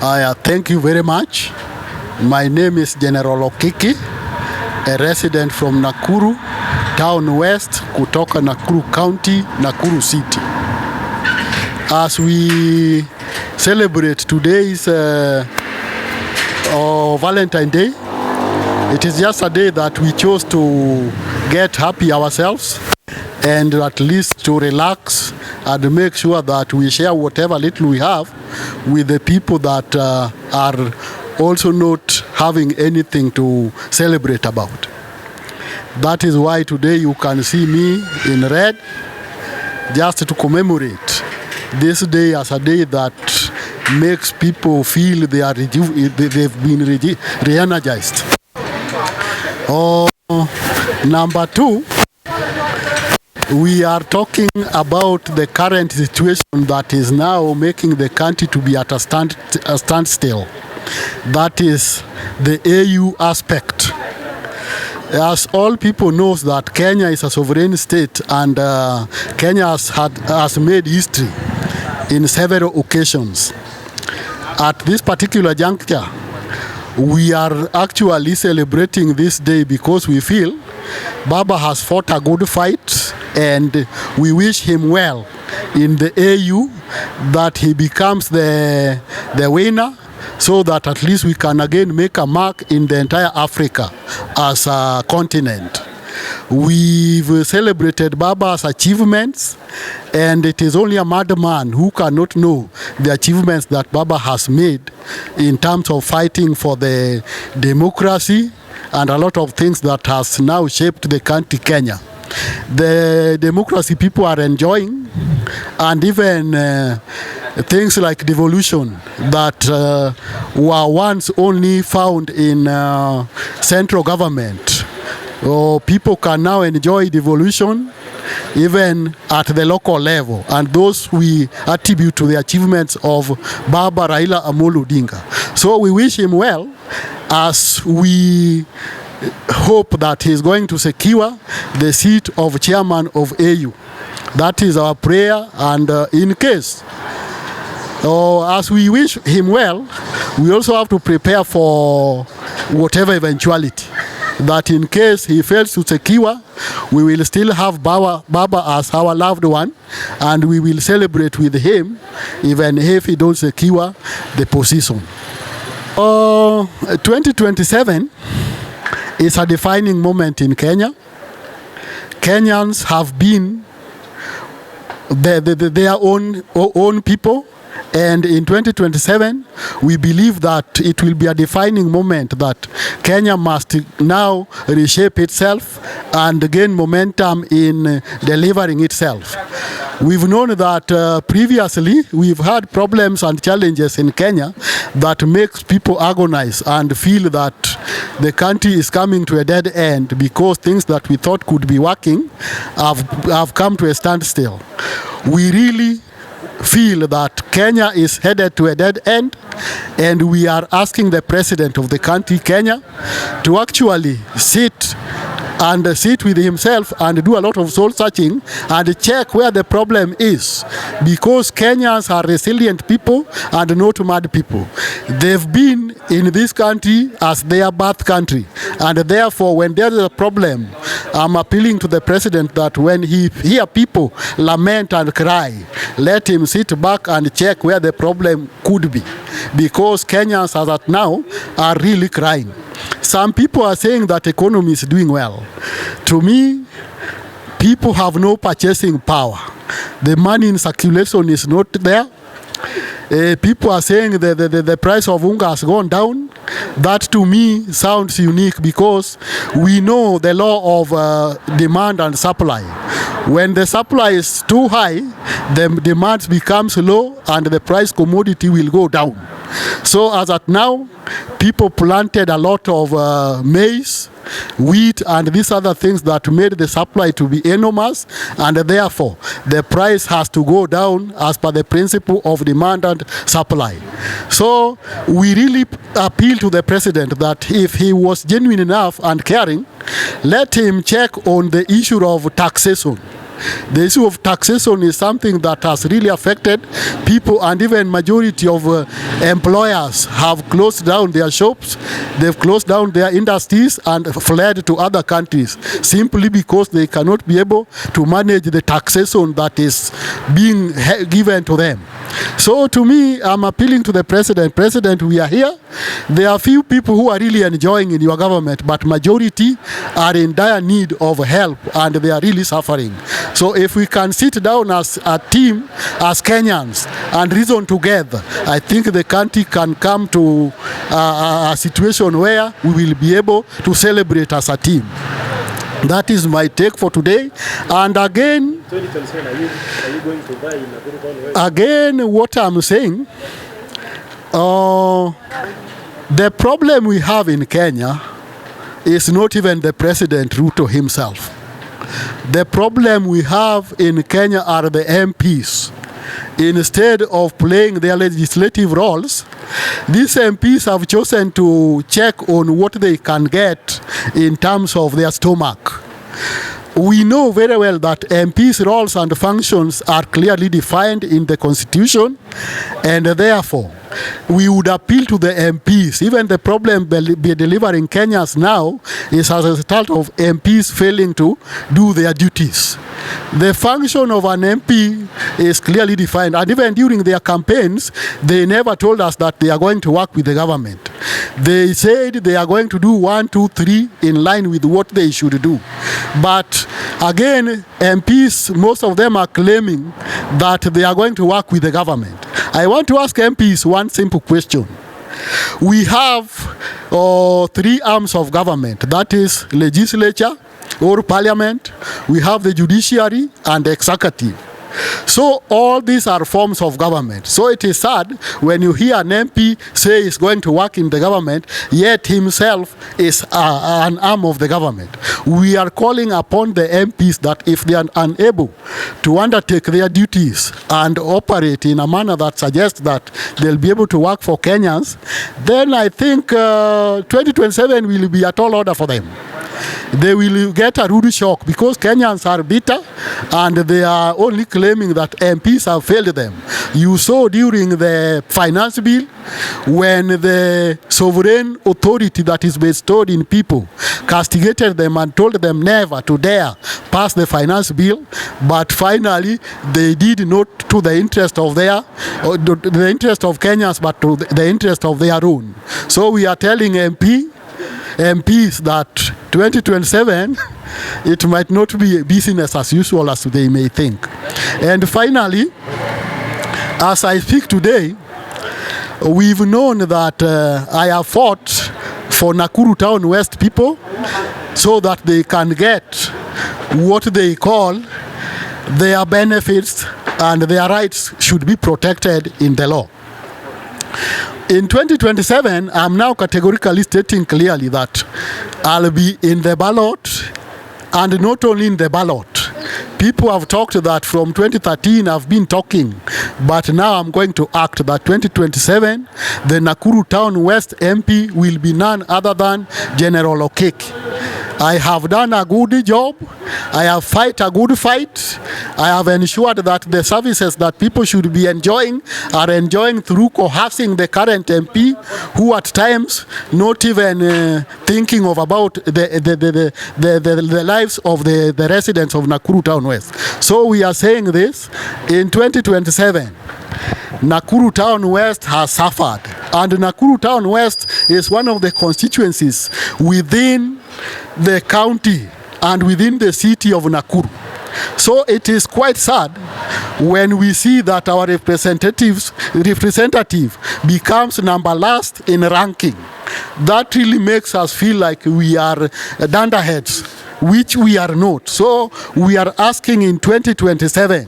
Thank you very much. My name is General Okiki, a resident from Nakuru, Town West, kutoka Nakuru County, Nakuru City. As we celebrate today's Valentine Day, it is just a day that we chose to get happy ourselves and at least to relax and make sure that we share whatever little we have with the people that are also not having anything to celebrate about. That is why today you can see me in red, just to commemorate this day as a day that makes people feel they've been re-energized. Number two, we are talking about the current situation that is now making the country to be at a standstill. That is the AU aspect. As all people know that Kenya is a sovereign state, and Kenya has made history in several occasions. At this particular juncture, we are actually celebrating this day because we feel Baba has fought a good fight, and we wish him well in the AU, that he becomes the winner, so that at least we can again make a mark in the entire Africa as a continent. We've celebrated Baba's achievements, and it is only a madman who cannot know the achievements that Baba has made in terms of fighting for the democracy and a lot of things that has now shaped the country Kenya. The democracy people are enjoying, and even things like devolution that were once only found in central government. People can now enjoy devolution even at the local level, and those we attribute to the achievements of Baba Raila Odinga. So we wish him well, as we hope that he's going to secure the seat of chairman of AU. That is our prayer, and in case, as we wish him well, we also have to prepare for whatever eventuality. That in case he fails to secure, we will still have Baba as our loved one, and we will celebrate with him even if he don't secure the position. 2027 is a defining moment in Kenya. Kenyans have been their own people, and in 2027 we believe that it will be a defining moment, that Kenya must now reshape itself and gain momentum in delivering itself. We've known that previously we've had problems and challenges in Kenya that makes people agonize and feel that the country is coming to a dead end because things that we thought could be working have come to a standstill. We really feel that Kenya is headed to a dead end, and we are asking the president of the country, Kenya, to actually sit with himself and do a lot of soul searching and check where the problem is, because Kenyans are resilient people and not mad people. They've been in this country as their birth country, and therefore when there is a problem, I'm appealing to the president that when he hear people lament and cry, let him sit back and check where the problem could be, because Kenyans as at now are really crying. Some people are saying that economy is doing well. To me, people have no purchasing power. The money in circulation is not there. People are saying the price of unga has gone down. That to me sounds unique, because we know the law of demand and supply. When the supply is too high, the demand becomes low and the price commodity will go down. So as at now, people planted a lot of maize, wheat, and these other things that made the supply to be enormous, and therefore the price has to go down as per the principle of demand and supply. So we really appeal to the president that if he was genuine enough and caring, let him check on the issue of taxation. The issue of taxation is something that has really affected people, and even majority of employers have closed down their shops, they've closed down their industries and fled to other countries simply because they cannot be able to manage the taxation that is being given to them. So to me, I'm appealing to the president. President, we are here. There are few people who are really enjoying in your government, but majority are in dire need of help and they are really suffering. So if we can sit down as a team, as Kenyans, and reason together, I think the country can come to a situation where we will be able to celebrate as a team. That is my take for today. And again, 2027, are you going to buy in Nakuru? Again, what I'm saying, the problem we have in Kenya is not even the President Ruto himself. The problem we have in Kenya are the MPs. Instead of playing their legislative roles, these MPs have chosen to check on what they can get in terms of their stomach. We know very well that MPs' roles and functions are clearly defined in the Constitution, and therefore we would appeal to the MPs. Even the problem be delivering Kenyans now is as a result of MPs failing to do their duties. The function of an MP is clearly defined, and even during their campaigns, they never told us that they are going to work with the government. They said they are going to do 1, 2, 3 in line with what they should do. But again, MPs, most of them are claiming that they are going to work with the government. I want to ask MPs one simple question. We have 3 arms of government, that is legislature or parliament, we have the judiciary and the executive. So all these are forms of government. So it is sad when you hear an MP say he's going to work in the government, yet himself is an arm of the government. We are calling upon the MPs that if they are unable to undertake their duties and operate in a manner that suggests that they'll be able to work for Kenyans, then I think 2027 will be a tall order for them. They will get a rude shock because Kenyans are bitter and they are only claiming that MPs have failed them. You saw during the finance bill when the sovereign authority that is bestowed in people castigated them and told them never to dare pass the finance bill, but finally they did not to the interest of the interest of Kenyans, but to the interest of their own. So we are telling MPs that 2027 it might not be business as usual as they may think. And finally, as I speak today, we've known that I have fought for Nakuru Town West people so that they can get what they call their benefits and their rights should be protected in the law. In 2027, I'm now categorically stating clearly that I'll be in the ballot, and not only in the ballot. People have talked that from 2013 I've been talking, but now I'm going to act that 2027, the Nakuru Town West MP will be none other than General Okiki. I have done a good job. I have fight a good fight. I have ensured that the services that people should be enjoying are enjoying through coercing the current MP, who at times not even thinking of about the lives of the residents of Nakuru Town West. So we are saying this, in 2027, Nakuru Town West has suffered, and Nakuru Town West is one of the constituencies within the county and within the city of Nakuru. So it is quite sad when we see that our representative becomes number last in ranking. That really makes us feel like we are dunderheads, which we are not. So we are asking in 2027,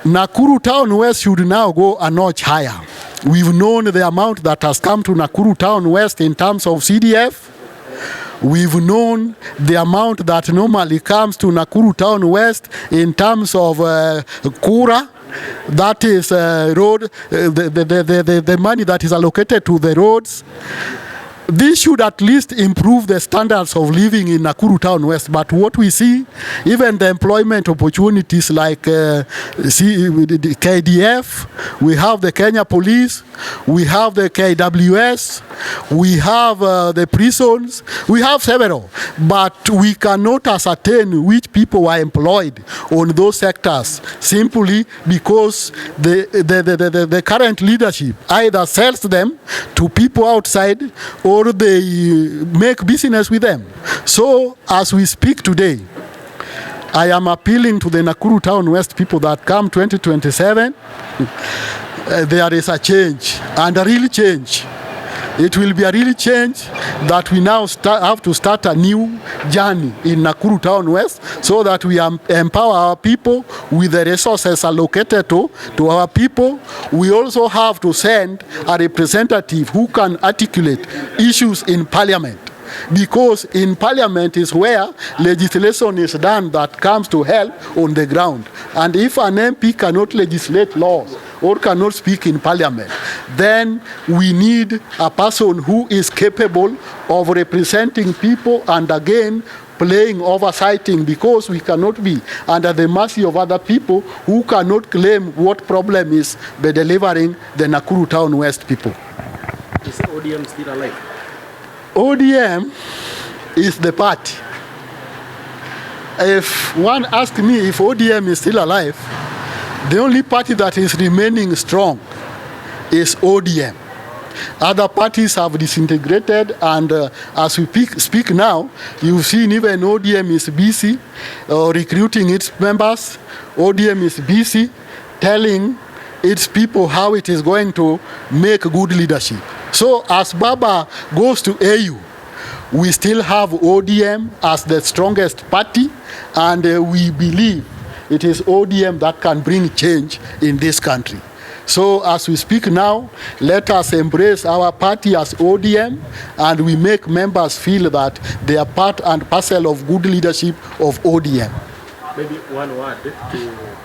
Nakuru Town West should now go a notch higher. We've known the amount that has come to Nakuru Town West in terms of CDF. We've known the amount that normally comes to Nakuru Town West in terms of Kura. That is road, the money that is allocated to the roads. This should at least improve the standards of living in Nakuru Town West. But what we see, even the employment opportunities like the KDF, we have the Kenya Police, we have the KWS, we have the prisons, we have several. But we cannot ascertain which people are employed on those sectors simply because the current leadership either sells them to people outside or they make business with them. So as we speak today, I am appealing to the Nakuru Town West people that come 2027, there is a change, and a real change. It will be a real change that we now have to start a new journey in Nakuru Town West so that we empower our people with the resources allocated to our people. We also have to send a representative who can articulate issues in Parliament. Because in Parliament is where legislation is done that comes to help on the ground. And if an MP cannot legislate laws or cannot speak in Parliament, then we need a person who is capable of representing people and again playing oversighting, because we cannot be under the mercy of other people who cannot claim what problem is by delivering the Nakuru Town West people. Is ODM still alive? ODM is the party. If one asks me if ODM is still alive, the only party that is remaining strong is ODM. Other parties have disintegrated, and as we speak now, you've seen even ODM is busy recruiting its members. ODM is busy telling its people how it is going to make good leadership. So as Baba goes to AU, we still have ODM as the strongest party, and we believe it is ODM that can bring change in this country. So as we speak now, let us embrace our party as ODM, and we make members feel that they are part and parcel of good leadership of ODM. Maybe one word to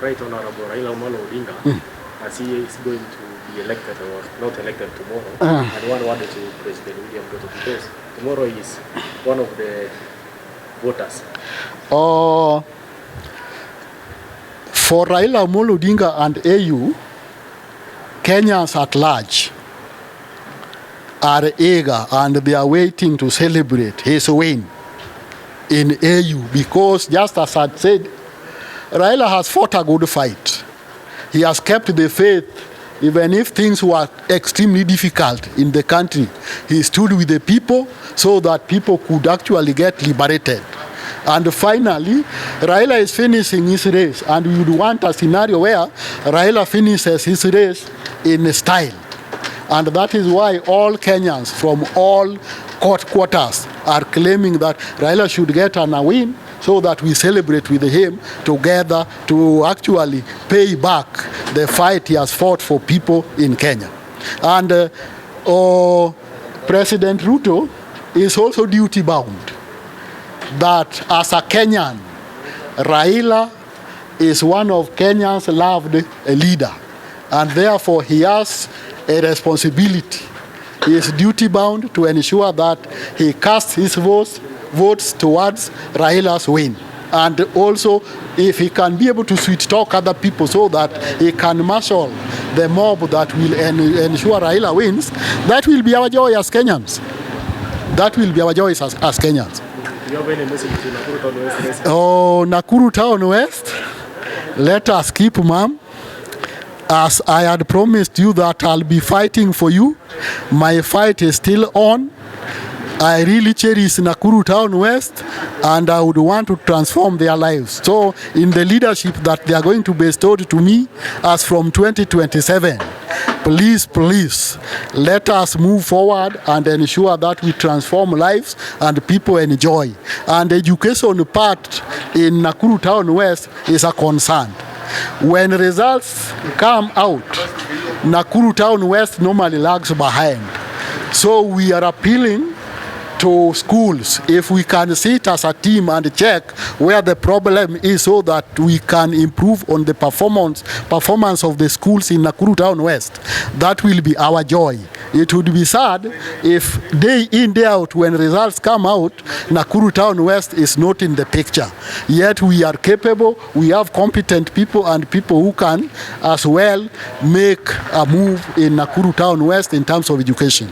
Right Honorable Raila Odinga, as he is going to be elected or not elected tomorrow, and one word to President William Ruto, because tomorrow is one of the voters. For Raila Odinga and AU, Kenyans at large are eager and they are waiting to celebrate his win in AU, because just as I said, Raila has fought a good fight. He has kept the faith even if things were extremely difficult in the country. He stood with the people so that people could actually get liberated. And finally, Raila is finishing his race, and we would want a scenario where Raila finishes his race in style. And that is why all Kenyans from all quarters are claiming that Raila should get a win, so that we celebrate with him together to actually pay back the fight he has fought for people in Kenya. And President Ruto is also duty bound that as a Kenyan, Raila is one of Kenya's loved leader, and therefore he has a responsibility. He is duty bound to ensure that he casts his votes towards Raila's win. And also, if he can be able to sweet talk other people so that he can marshal the mob that will ensure Raila wins, that will be our joy as Kenyans. That will be our joy as Kenyans. Do you have any message to Nakuru Town West? Oh, Nakuru Town West, let us keep mum. As I had promised you that I'll be fighting for you, my fight is still on. I really cherish Nakuru Town West, and I would want to transform their lives. So in the leadership that they are going to bestow to me as from 2027, please, let us move forward and ensure that we transform lives and people enjoy. And the education part in Nakuru Town West is a concern. When results come out, Nakuru Town West normally lags behind. So we are appealing to schools, if we can sit as a team and check where the problem is so that we can improve on the performance of the schools in Nakuru Town West. That will be our joy It would be sad if day in, day out, when results come out, Nakuru Town West is not in the picture. Yet we are capable, we have competent people and people who can as well make a move in Nakuru Town West in terms of education.